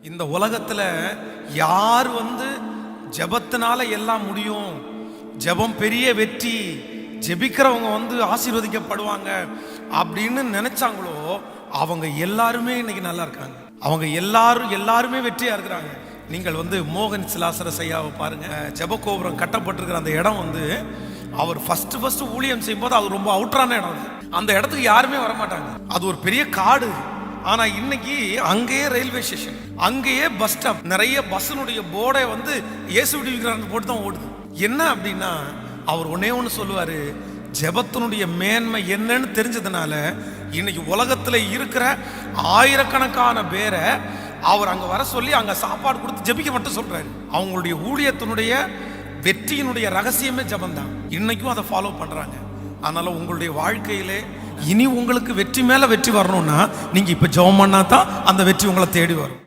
இந்த உலகத்துல யார் ஜெபத்தினால எல்லாம் முடியும், ஜெபம் பெரிய வெற்றி, ஜெபிக்கிறவங்க ஆசீர்வதிக்கப்படுவாங்க அப்படின்னு நினைச்சாங்களோ அவங்க எல்லாருமே இன்னைக்கு நல்லா இருக்காங்க. அவங்க எல்லாருமே வெற்றியா இருக்கிறாங்க. நீங்கள் மோகன் சிலாசரஸ் ஐயாவை பாருங்க. ஜெபகோபுரம் கட்டப்பட்டிருக்கிற அந்த இடம் அவர் ஃபர்ஸ்ட் ஊழியம் செய்யும் போது அது ரொம்ப அவுட்டரான இடம். அந்த இடத்துக்கு யாருமே வரமாட்டாங்க. அது ஒரு பெரிய காடு. ஆனா இன்னைக்கு அங்கேயே ரயில்வே ஸ்டேஷன், அங்கேயே பஸ் ஸ்டாப், நிறைய பஸ்ஸினுடைய போர்டை இயேசு விடுவிக்கிறான்னு போட்டு தான் ஓடுது. என்ன அப்படின்னா அவர் ஒன்னே ஒன்று சொல்லுவாரு, ஜெபத்தினுடைய மேன்மை என்னன்னு தெரிஞ்சதுனால இன்னைக்கு உலகத்துல இருக்கிற ஆயிரக்கணக்கான பேரை அவர் அங்க வர சொல்லி அங்க சாப்பாடு கொடுத்து ஜெபிக்க மட்டும் சொல்றாரு. அவங்களுடைய ஊழியத்தினுடைய வெற்றியினுடைய ரகசியமே ஜெபம் தான். இன்னைக்கும் அதை ஃபாலோ பண்றாங்க. அதனால உங்களுடைய வாழ்க்கையிலே இனி உங்களுக்கு வெற்றி மேல வெற்றி வரணும்னா நீங்க இப்ப ஜெபம் பண்ணா தான் அந்த வெற்றி உங்களை தேடி வரும்.